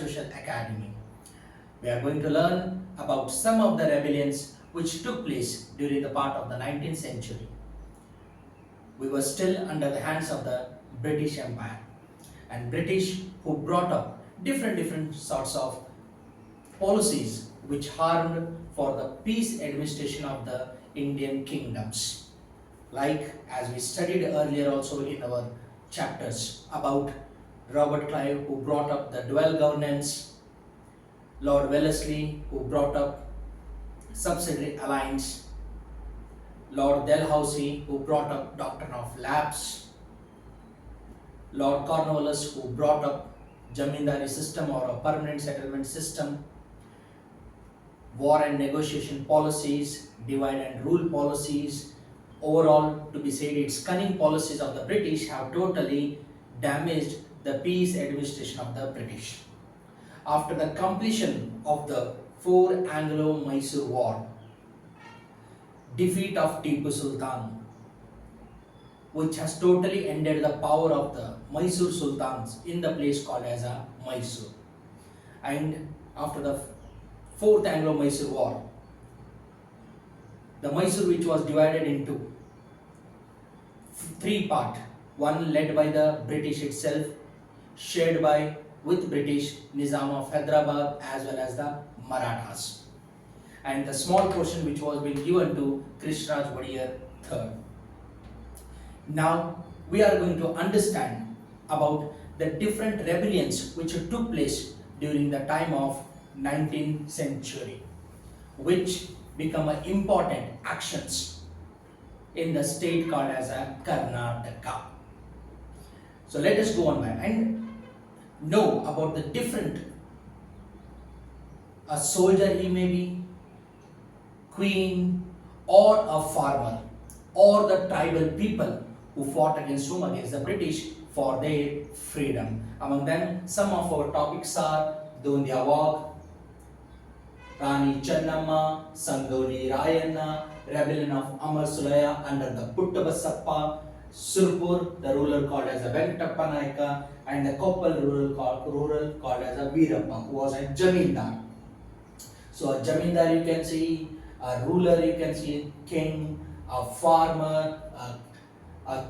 Social Academy. We are going to learn about some of the rebellions which took place during the part of the 19th century. We were still under the hands of the British Empire, and British who brought up different sorts of policies which harmed for the peace administration of the Indian kingdoms. Like as we studied earlier also in our chapters about Robert Clive who brought up the dual governance, Lord Wellesley who brought up subsidiary alliance, Lord Dalhousie who brought up doctrine of lapse, Lord Cornwallis who brought up Jamindari system or a permanent settlement system, war and negotiation policies, divide and rule policies. Overall, to be said, its cunning policies of the British have totally damaged the peace administration of the British. After the completion of the Four Anglo-Mysore War, defeat of Tipu Sultan, which has totally ended the power of the Mysore Sultans in the place called as a Mysore. And after the Fourth Anglo-Mysore War, the Mysore which was divided into three parts, one led by the British itself, shared by with British Nizam of Hyderabad as well as the Marathas, and the small portion which was being given to Krishnaraj Wodeyar III. Now we are going to understand about the different rebellions which took place during the time of 19th century, which become important actions in the state called as a Karnataka. So let us go on and know about the different, a soldier he may be, queen or a farmer or the tribal people who fought against whom? Against the British for their freedom. Among them, some of our topics are Dondia Walk, Rani Chennamma, Sangoli Rayanna, rebellion of Amar Sulaya under the Puttabasappa, Surpur, the ruler called as a Venkatappa Naika, and the Koppal ruler called as a Veerappa, who was a Jamindar. So a Jamindar you can see, a ruler you can see, king, a farmer, a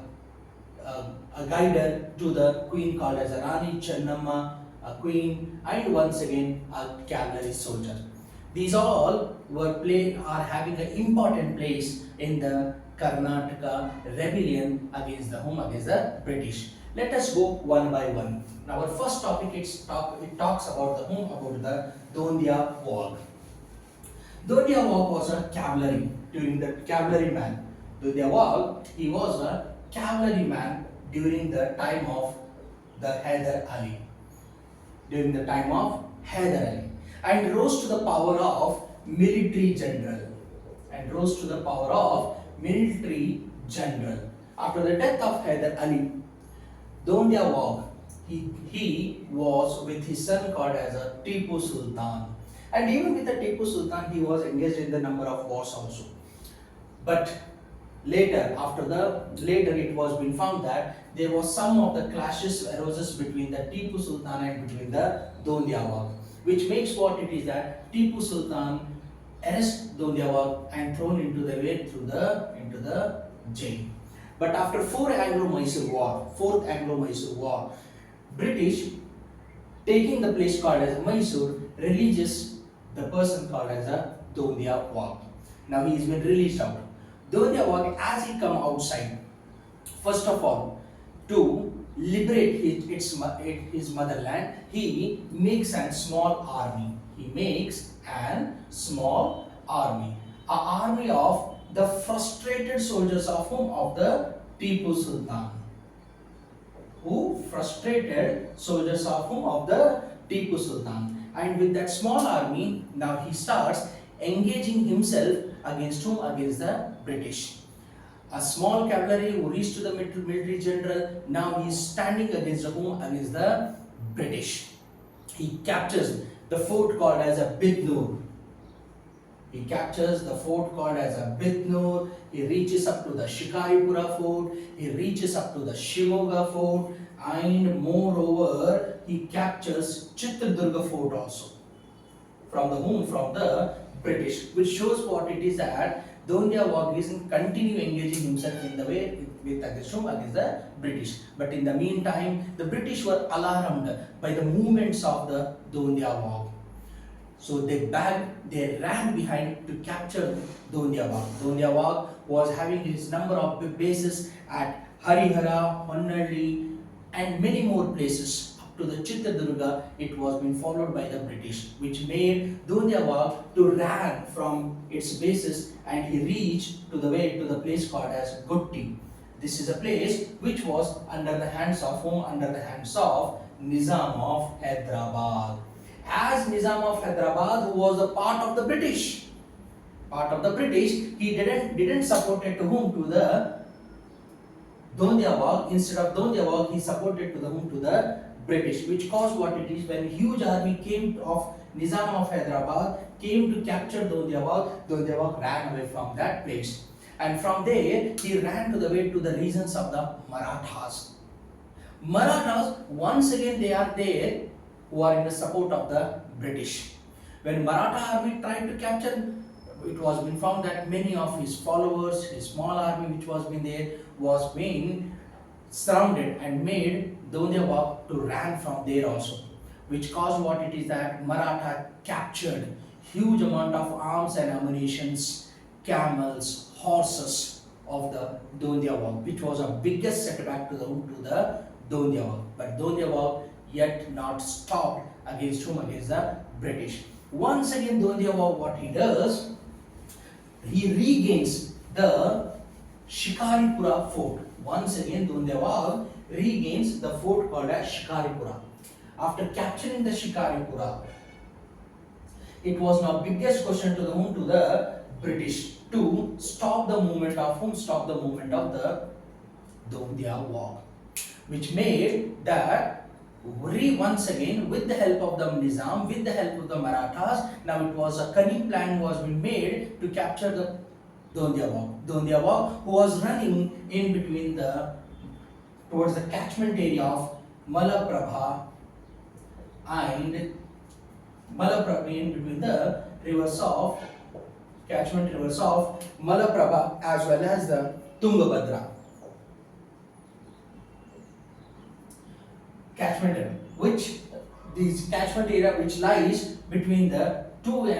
guider to the queen called as a Rani Chennamma, a queen, and once again a cavalry soldier. These all are having an important place in the Karnataka rebellion against the whom? Against the British. Let us go one by one. Now our first topic it talks about the whom? About the Dondia Walk. Dondia Walk was a cavalry during the cavalryman. Dondia Walk, he was a cavalryman during the time of the Hyder Ali. During the time of Hyder Ali. And rose to the power of military general. After the death of Hyder Ali, Dondia Wag, he was with his son called as a Tipu Sultan. And even with the Tipu Sultan, he was engaged in the number of wars also. But later it was been found that there was some of the clashes arises between the Tipu Sultan and between the Dondia Wag, which makes what it is that Tipu Sultan arrested Dondia Wag and thrown into the jail. But after Fourth Anglo-Mysore War, British taking the place called as Mysore releases the person called as a Dondia Wag. Now he has been released out. Dondia Wag, as he come outside, first of all, to liberate his motherland, he makes a small army. An army of the frustrated soldiers of whom? Of the Tipu Sultan. And with that small army, now he starts engaging himself against whom? Against the British. A small cavalry who reached to the military general, now he is standing against whom? Against the British. He captures the fort called as a Bidnur. He reaches up to the Shikaripura fort, he reaches up to the Shimoga fort, and moreover, he captures Chitradurga fort also. From the whom? From the British, which shows what it is that Dhoondia Wag is continue engaging himself in the way with against the British. But in the meantime, the British were alarmed by the movements of the Dhoondia Wag. So they ran behind to capture Dhoondia Wag. Dhoondia Wag was having his number of bases at Harihara, Honnalli, and many more places. To the Chitradurga, it was being followed by the British, which made Dhoondia Wag to ran from its bases, and he reached to the place called as Gutti. This is a place which was under the hands of whom? Under the hands of Nizam of Hyderabad. As Nizam of Hyderabad, who was a part of the British, he didn't support it to whom? To the Dhoondia Wag. Instead of Dhoondia Wag, he supported to the whom? To the British, which caused what it is when a huge army came of Nizam of Hyderabad came to capture Dhoondia Wag ran away from that place, and from there he ran to the regions of the Marathas. Marathas, once again, they are there who are in the support of the British. When Maratha army tried to capture, it was been found that many of his followers, his small army which was been there, was being surrounded and made Dhoondia Wag to ran from there also, which caused what it is that Maratha captured huge amount of arms and ammunitions, camels, horses of the Dhoondia Wag, which was a biggest setback to the Dhoondia Wag. But Dhoondia Wag yet not stopped against whom? Against the British. Once again, Dhoondia Wag, what he does, he regains the Shikaripura fort. Once again, Dhoondia Wag regains the fort called as Shikaripura. After capturing the Shikaripura, it was now biggest question to the British to stop the movement of whom? Stop the movement of the Dhoondia Wag, which made that once again, with the help of the Nizam, with the help of the Marathas, now it was a cunning plan was being made to capture the Dhoondia Wag. Dhoondia Wag, who was running in between towards the catchment area of Malaprabha and in between the catchment rivers of Malaprabha as well as the Tungabhadra. Catchment area, this catchment area which lies between the two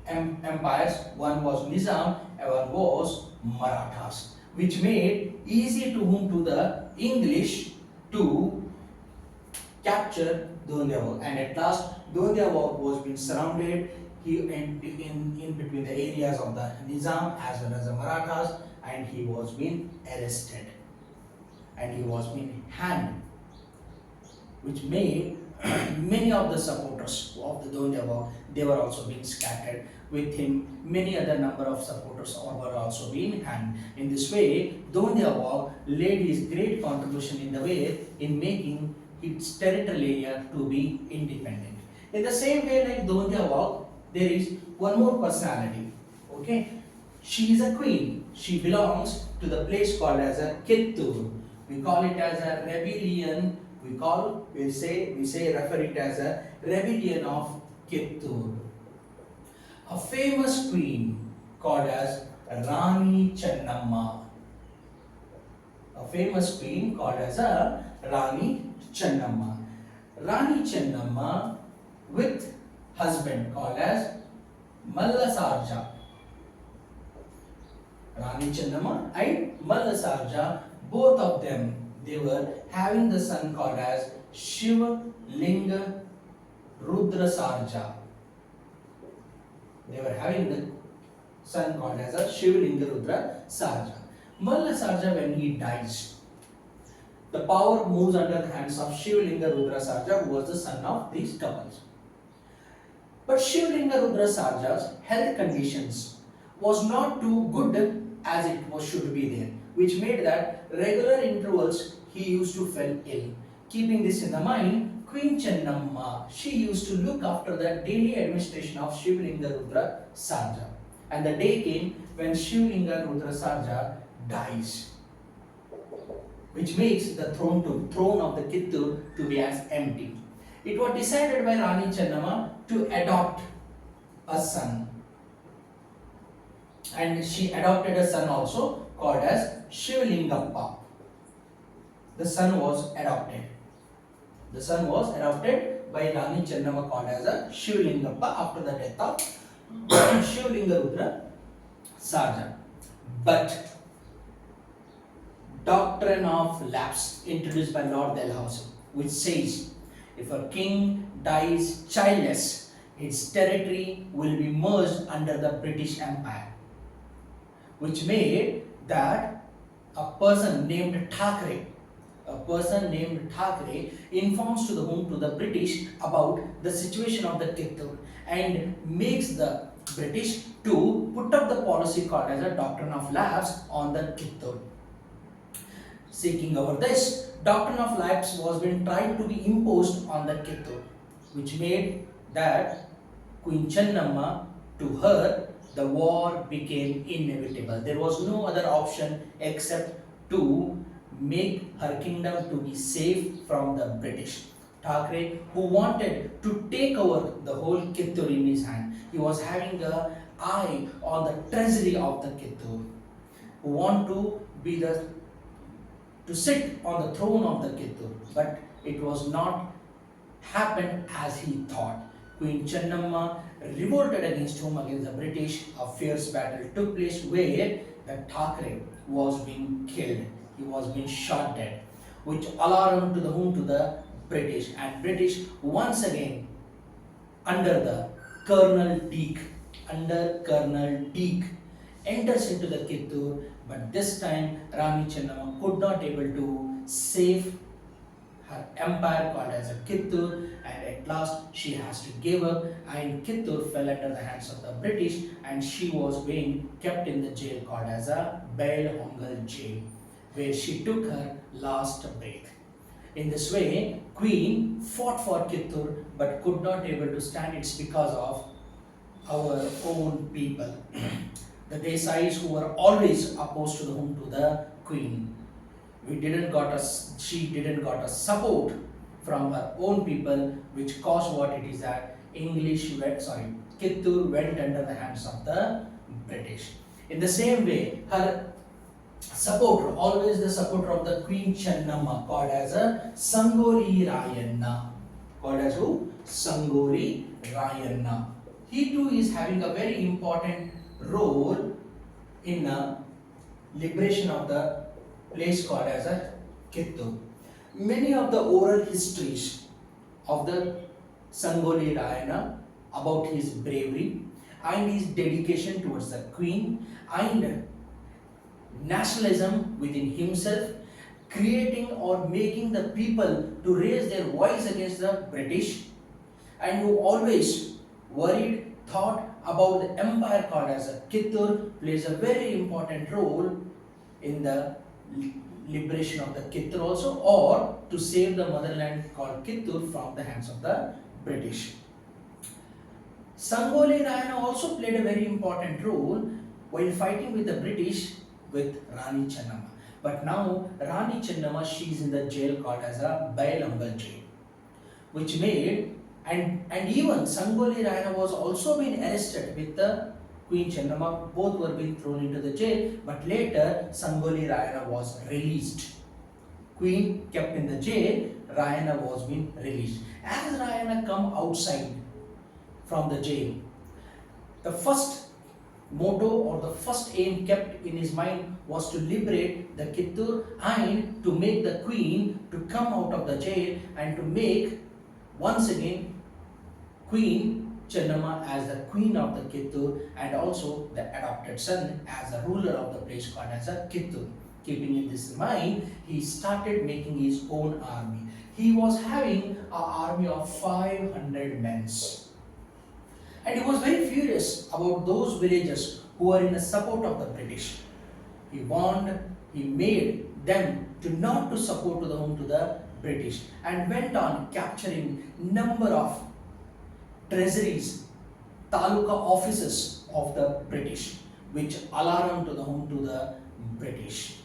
empires, one was Nizam and one was Marathas, which made easy to the English to capture Dhoondia Wag. And at last, Dhoondia Wag was being surrounded in between the areas of the Nizam as well as the Marathas, and he was being arrested and he was being hanged, which made many of the supporters of the Dhoondia Wag, they were also being scattered. With him, many other number of supporters were also being hanged. In this way, Dhoondia Wag laid his great contribution in the way in making its territorial area to be independent. In the same way, like Dhoondia Wag, there is one more personality. Okay, she is a queen. She belongs to the place called as a Kittur. We call it as a rebellion. We refer it as a rebellion of Kittur. A famous queen called as Rani Chennamma. A famous queen called as a Rani Chennamma. Rani Chennamma with husband called as Mallasarja. Rani Chennamma and Mallasarja, both of them, they were having the son called as Shiva Linga Rudra Sarja. They were having the son called as a Shiva Linga Rudra Sarja. Mallasarja, when he dies, the power moves under the hands of Shiva Linga Rudra Sarja, who was the son of these couples. But Shiva Linga Rudra Sarja's health conditions was not too good as it should be there, which made that regular intervals he used to fall ill. Keeping this in the mind, Queen Chennamma, she used to look after the daily administration of Shivalinga Rudra Sarja. And the day came when Shivalinga Rudra Sarja dies, which makes the throne of the Kittur to be as empty. It was decided by Rani Chennamma to adopt a son, and she adopted a son also called as Shivlingappa. The son was adopted. The son was adopted by Rani Chennamma called as a Shivlingappa after the death of Shivlingarudra Sarja. But doctrine of lapse introduced by Lord Dalhousie, which says if a king dies childless, its territory will be merged under the British Empire, which made that a person named Thackeray informs to the British about the situation of the Kittur and makes the British to put up the policy called as a doctrine of lapse on the Kittur. Seeking over this, doctrine of lapse was being tried to be imposed on the Kittur, which made that Queen Chennamma, to her, the war became inevitable. There was no other option except to make her kingdom to be safe from the British. Thackeray, who wanted to take over the whole Kittur in his hand, he was having an eye on the treasury of the Kittur, who want to be to sit on the throne of the Kittur, but it was not happened as he thought. Queen Chennamma revolted against the British. A fierce battle took place where the Thackeray was being killed. He was being shot dead, which alarmed to the British, and British once again under Colonel Deak enters into the Kittur, but this time Rani Chennamma could not able to save her empire called as a Kittur, and at last she has to give up, and Kittur fell under the hands of the British, and she was being kept in the jail called as a Belhongal jail, where she took her last breath. In this way, Queen fought for Kittur but could not able to stand. It's because of our own people, the Desais, who were always opposed to the Queen. She didn't got a support from her own people, which caused what it is that Kittur went under the hands of the British. In the same way, her supporter, always the supporter of the Queen Chennamma, called as a Sangoli Rayanna. Called as who? Sangoli Rayanna. He too is having a very important role in the liberation of the place called as a Kittur. Many of the oral histories of the Sangoli Rayanna about his bravery and his dedication towards the Queen and nationalism within himself, creating or making the people to raise their voice against the British, and who always thought about the empire called as a Kittur, plays a very important role in the liberation of the Kittur also, or to save the motherland called Kittur from the hands of the British. Sangoli Rayanna also played a very important role while fighting with the British with Rani Chennamma. But now Rani Chennamma, she is in the jail called as a Belhongal jail, which made and even Sangoli Rayanna was also being arrested with the Queen Chennamma. Both were being thrown into the jail, but later Sangoli Rayanna was released. Queen kept in the jail, Rayanna was being released. As Rayanna come outside from the jail, the first motto or the first aim kept in his mind was to liberate the Kittur and to make the Queen to come out of the jail and to make once again Queen Chennamma as the Queen of the Kittur, and also the adopted son as the ruler of the place called as a Kittur. Keeping in this in mind, he started making his own army. He was having an army of 500 men. And he was very furious about those villagers who were in the support of the British. He made them to not to support to the British, and went on capturing number of treasuries, taluka offices of the British, which alarmed to the British.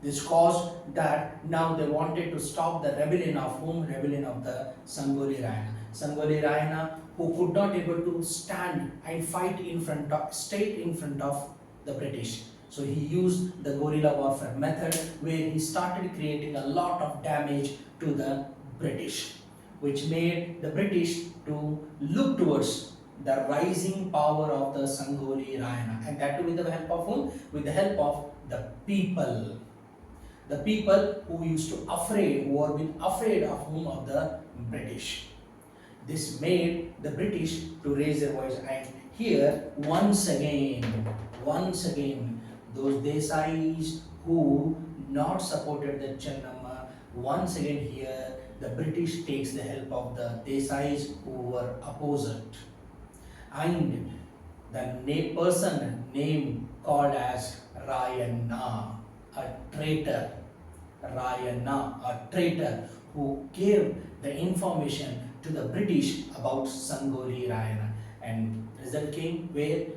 This caused that now they wanted to stop the rebellion of whom? Rebellion of the Sangoli Rayana. Sangoli Rayana, who could not able to stand and fight in front of, straight in front of the British. So he used the guerrilla warfare method, where he started creating a lot of damage to the British, which made the British to look towards the rising power of the Sangoli Rayana, and that too with the help of whom? With the help of the people. The people who used to afraid, who were been afraid of whom? Of the British. This made the British to raise their voice, and here once again, those Desais who not supported the Chennamma, once again here the British takes the help of the Desais who were opposite, and the person name called as Rayana, a traitor. Rayana, a traitor who gave the information to the British about Sangoli Rayana, and result came where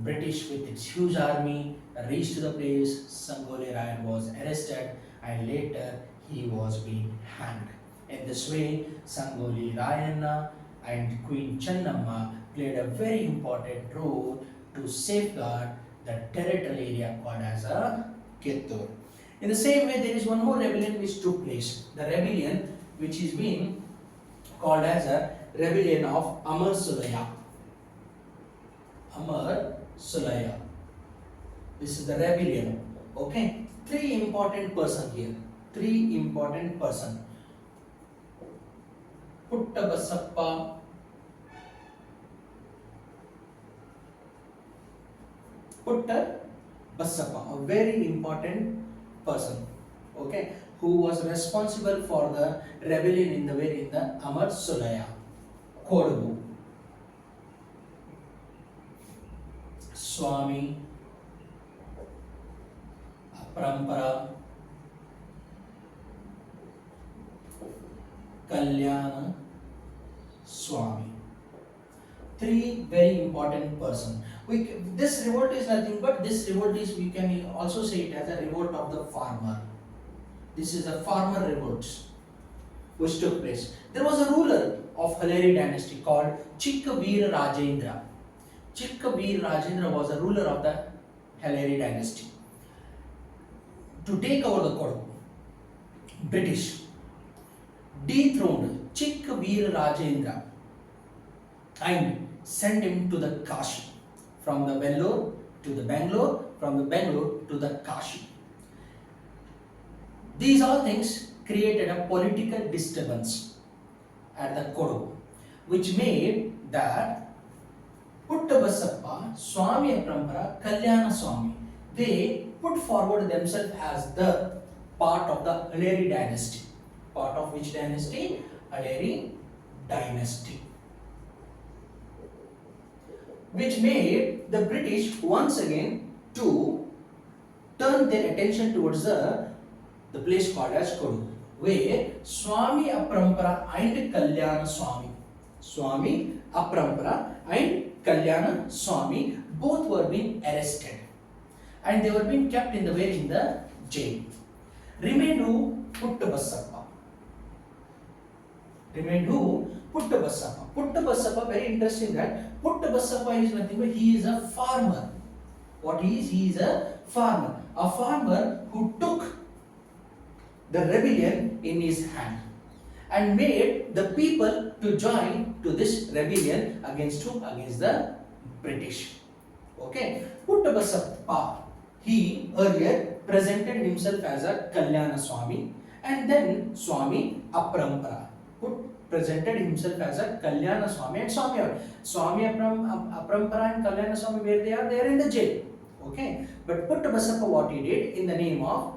British with its huge army reached the place. Sangoli Rayana was arrested, and later he was being hanged. In this way, Sangoli Rayana and Queen Chennamma played a very important role to safeguard the territorial area called as a Kittur. In the same way, there is one more rebellion which took place. The rebellion which is being called as a rebellion of Amar Sulaya. Amar Sulaya. This is the rebellion. Okay. Three important persons here. Three important persons. Puttabasappa, Puttabasappa, a very important person, okay, who was responsible for the rebellion in the Amar Sulaya, Kodagu. Swami Parampara, Kalyana Swami. Three very important persons. This revolt is nothing but we can also say it as a revolt of the farmer. This is a farmer revolt which took place. There was a ruler of Halari dynasty called Chikkavir Rajendra. Chikkavir Rajendra was a ruler of the Halari dynasty. To take over the Kodagu, British dethroned Chikkavir Rajendra and sent him to the Kashi. From the Vellore to the Bangalore, from the Bangalore to the Kashi. These all things created a political disturbance at the Kodagu, which made that Puttabasappa, Swami Parampara, Kalyana Swami, they put forward themselves as the part of the Halari dynasty. Part of which dynasty? Halari dynasty. Which made the British once again to turn their attention towards the place called as Kodagu, where Swami Parampara and Kalyana Swami, Swami Parampara and Kalyana Swami, both were being arrested, and they were being kept in the jail. Remained who? Puttabasappa. Remained who? Puttabasappa. Puttabasappa, very interesting that Puttabasappa is nothing but he is a farmer. What he is? He is a farmer. A farmer who took the rebellion in his hand and made the people to join to this rebellion against whom? Against the British. Okay. Puttabasappa, he earlier presented himself as a Kalyana Swami, and then Swami Parampara presented himself as a Kalyana Swami and Swami Parampara and Kalyana Swami, where they are in the jail. Okay, but Puttabasappa, what he did in the name of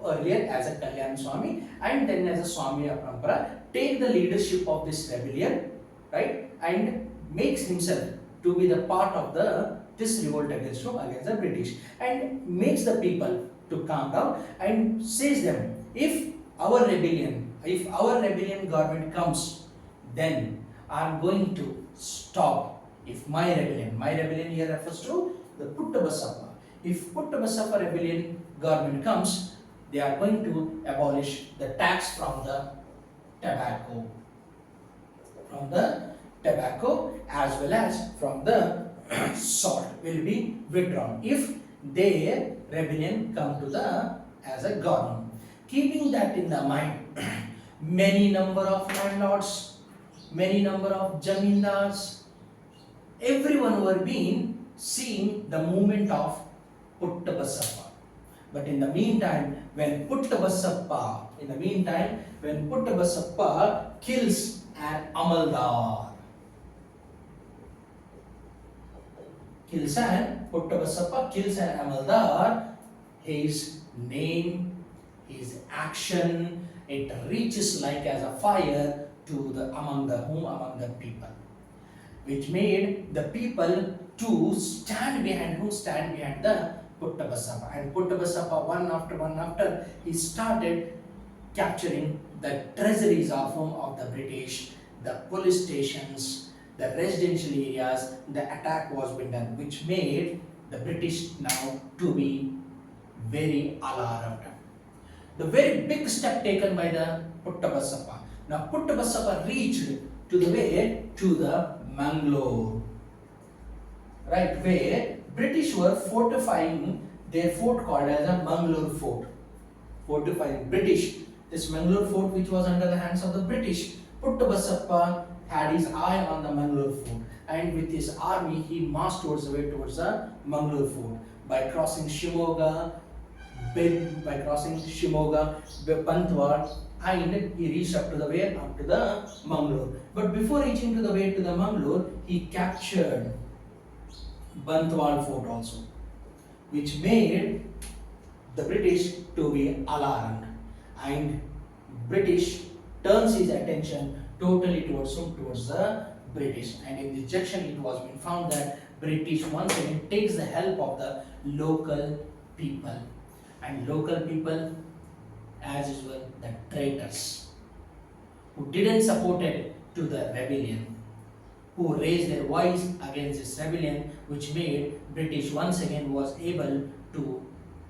earlier as a Kalyana Swami and then as a Swami Parampara, take the leadership of this rebellion, right, and makes himself to be the part of this revolt against the British, and makes the people to calm down and says them, if our rebellion government comes, then I am going to stop. If my rebellion here refers to the Puttabasappa. If Puttabasappa rebellion government comes, they are going to abolish the tax from the tobacco, as well as from the salt will be withdrawn if their rebellion come to the as a government. Keeping that in the mind, many number of landlords, many number of jamindars, everyone were being seeing the movement of Puttabasappa. But in the meantime, when Puttabasappa kills an amaldar, Puttabasappa kills an amaldar, his name, his action, it reaches like as a fire to the among the people, which made the people to stand behind the Puttabasappa. And Puttabasappa, one after he started capturing the treasuries of the British, the police stations, the residential areas. The attack was been done, which made the British now to be very alarmed. The very big step taken by the Puttabasappa. Now Puttabasappa reached to the Mangalore, right, where British were fortifying their fort called as a Mangalore fort. Fortifying British, this Mangalore fort which was under the hands of the British. Puttabasappa had his eye on the Mangalore fort, and with his army he marched towards the Mangalore fort by crossing Shimoga, Pantwad, and he reached up to the Mangalore. But before reaching to the Mangalore, he captured Bantwal fort also, which made the British to be alarmed, and British turns his attention totally towards the British. And in this junction it was been found that British once again takes the help of the local people, and local people as usual the traitors who didn't support it to the rebellion, who raised their voice against this rebellion, which made British once again was able to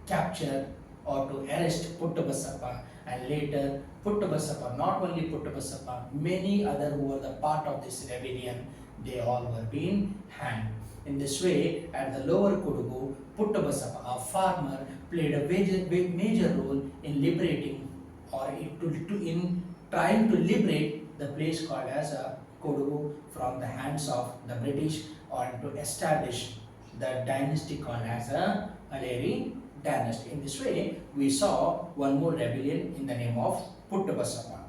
capture or to arrest Puttabasappa. And later Puttabasappa, not only Puttabasappa, many other who were the part of this rebellion, they all were being hanged. In this way, at the lower Kodagu, Puttabasappa, a farmer, played a major role in liberating or in trying to liberate the place called as a Kodagu from the hands of the British, or to establish the dynasty called as a Aleri dynasty. In this way, we saw one more rebellion in the name of Puttabasappa.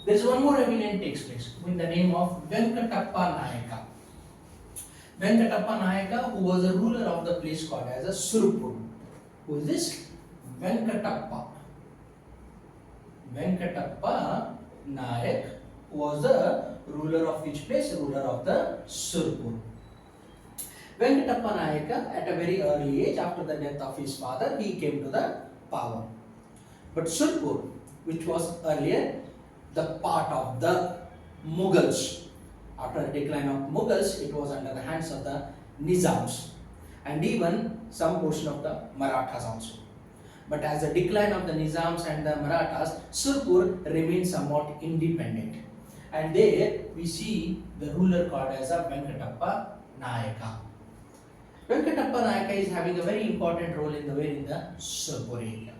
There is one more rebellion takes place in the name of Venkatappa Nayaka. Venkatappa Nayaka, who was a ruler of the place called as a Surupur. Who is this? Venkatappa. Venkatappa Nayak was the ruler of which place? Ruler of the Surupur. Venkatappa Nayaka, at a very early age, after the death of his father, he came to the power. But Surupur, which was earlier the part of the Mughals, after the decline of Mughals, it was under the hands of the Nizams and even some portion of the Marathas also. But as the decline of the Nizams and the Marathas, Surupur remained somewhat independent. And there we see the ruler called as a Venkatappa Nayaka. Venkatappa Nayaka is having a very important role in the Surupur area.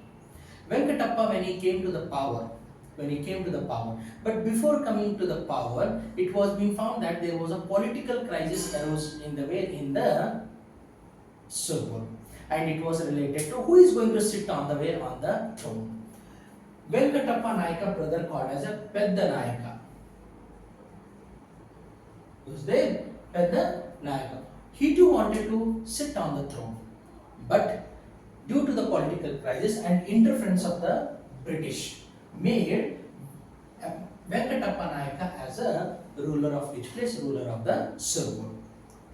Venkatappa, when he came to the power, but before coming to the power, it was being found that there was a political crisis arose in the Surupur, and it was related to who is going to sit on the throne. Venkatappa Nayaka brother called as a Pedda Nayaka. Who's there? Pedda Nayaka. He too wanted to sit on the throne, but due to the political crisis and interference of the British, made Venkatappa Nayaka as a ruler of which place? Ruler of the Surupur.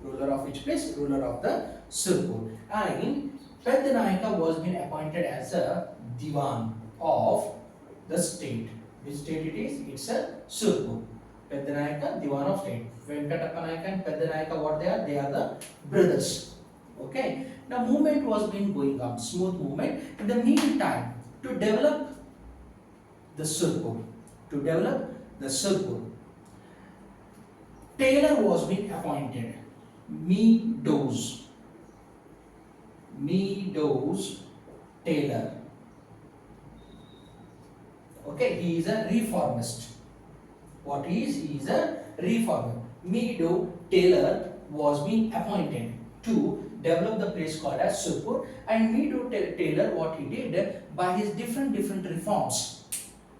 Ruler of which place? Ruler of the Surupur. And Pedda Nayaka was being appointed as a Diwan of the state. Which state it is? It's a Surupur. Pedda Nayaka, Diwan of state. Venkatappa Nayaka and Pedda Nayaka, what they are? They are the brothers. Okay. Now movement was been going on, smooth movement. In the meantime, to develop the Surpur. To develop the Surpur, Taylor was being appointed. Meadows Taylor. Okay, he is a reformist. What he is? He is a reformer. Meadow Taylor was being appointed to develop the place called as Surpur, and Meadow Taylor, what he did by his different reforms,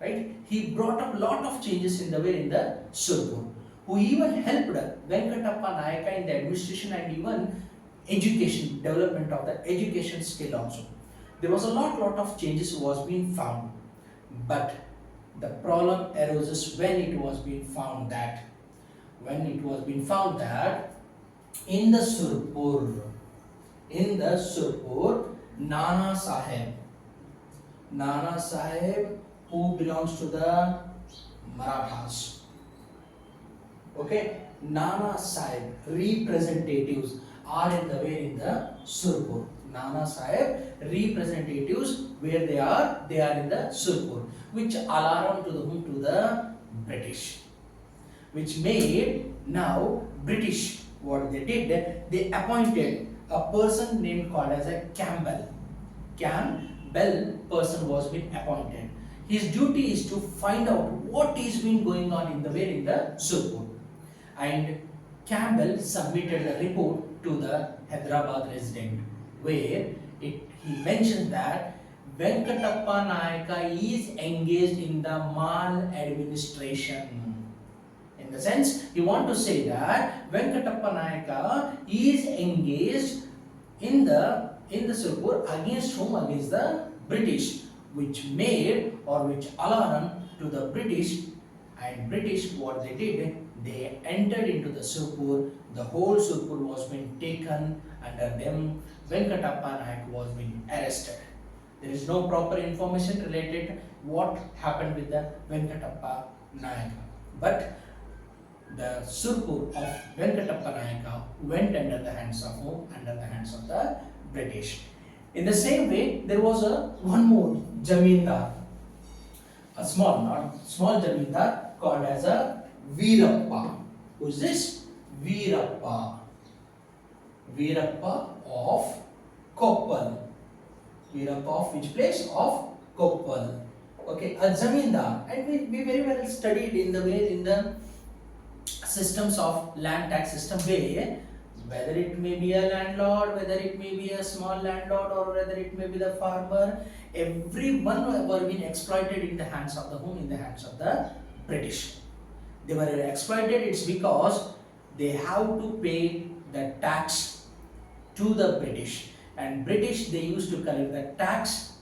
right? He brought up lot of changes in the Surpur, who even helped Venkatappa Nayaka in the administration and even education, development of the education skill also. There was a lot of changes was being found, but the problem arises when it was being found that in the Surpur, Nana Sahib, who belongs to the Marathas. Okay, Nana Sahib representatives are in the Surpur. Nana Sahib representatives, where they are in the Surpur, which alarm to the British, which made now British, what they did, they appointed a person named called as a Campbell person was being appointed. His duty is to find out what is been going on in the Surpur, and Campbell submitted a report to the Hyderabad resident, where he mentioned that Venkatappa Nayaka is engaged in the maladministration. In the sense, he want to say that Venkatappa Nayaka is engaged in the Surpur against whom? Against the British, which made or which alarmed to the British, and British, what they did, they entered into the Surpur. The whole Surpur was being taken under them. Venkatappa Nayaka was being arrested. There is no proper information related what happened with the Venkatappa Nayaka, but the Surpur of Venkatappa Nayaka went under the hands of whom? Under the hands of the British. In the same way, there was one more Jamindar, a small Jamindar called as a Veerappa. Who is this? Veerappa of Koppal. Veerappa of which place? Of Koppal. Okay, a Zamindar, and we very well studied in the systems of land tax system, where whether it may be a landlord, whether it may be a small landlord, or whether it may be the farmer, everyone were being exploited in the hands of the whom? In the hands of the British. They were exploited, it's because they have to pay the tax to the British, and British, they used to collect the tax,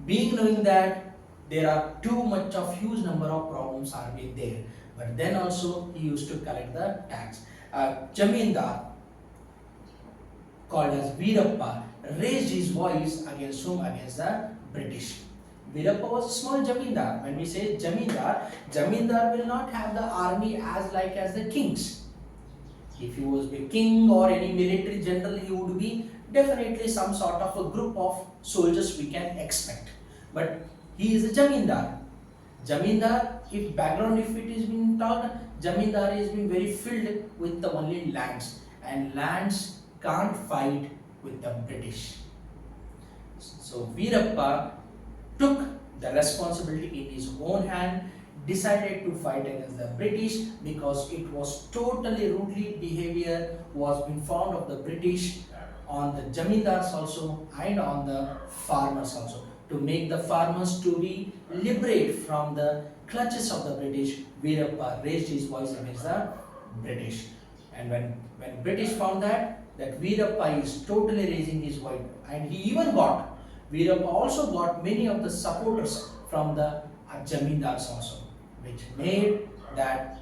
being knowing that there are too much of huge number of problems are being there, but then also he used to collect the tax. Jamindar called as Veerappa raised his voice against whom? Against the British. Veerappa was a small Jamindar. When we say Jamindar will not have the army as the kings. If he was a king or any military general, he would be definitely some sort of a group of soldiers we can expect. But he is a Jamindar. Jamindar, if it is being taught, Jamindar is being very filled with the only lands, and lands can't fight with the British. So Veerappa took the responsibility in his own hand, decided to fight against the British, because it was totally rudely behavior was being found of the British on the Jamindars also and on the farmers also, to make the farmers to be liberated from the clutches of the British. Veerappa raised his voice against the British, and when British found that Veerappa is totally raising his voice, and Veerappa also got many of the supporters from the Jamindars also, which made that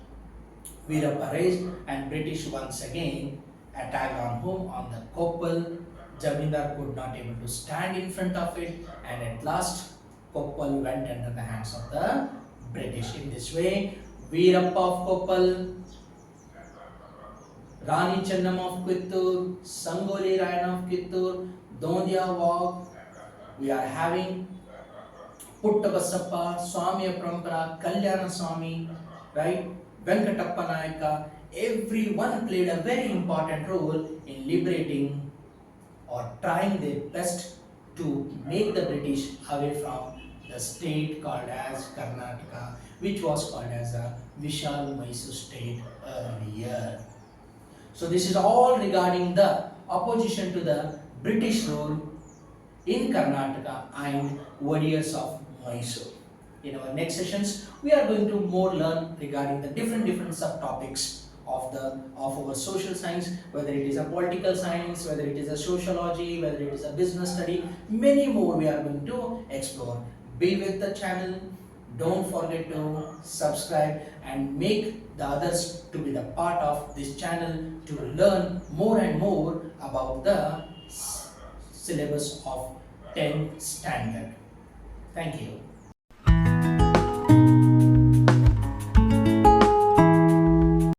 Veerappa raised, and British once again attacked on whom? On the Koppal. Jamindar could not able to stand in front of it, and at last Koppal went under the hands of the British. In this way, Veerappa of Koppal, Rani Chennamma of Kittur, Sangoli Rayana of Kittur, Dondia Walk, we are having Puttabasappa, Swami Parampara, Kalyana Swami, right? Venkatappa Nayaka, everyone played a very important role in liberating or trying their best to make the British away from the state called as Karnataka, which was called as a Vishal Mysore state earlier. So this is all regarding the opposition to the British rule in Karnataka and Wodeyars of Mysore. In our next sessions, we are going to more learn regarding the different subtopics of our social science, whether it is a political science, whether it is a sociology, whether it is a business study, many more we are going to explore. Be with the channel. Don't forget to subscribe and make the others to be the part of this channel to learn more and more about the syllabus of 10th standard. Thank you.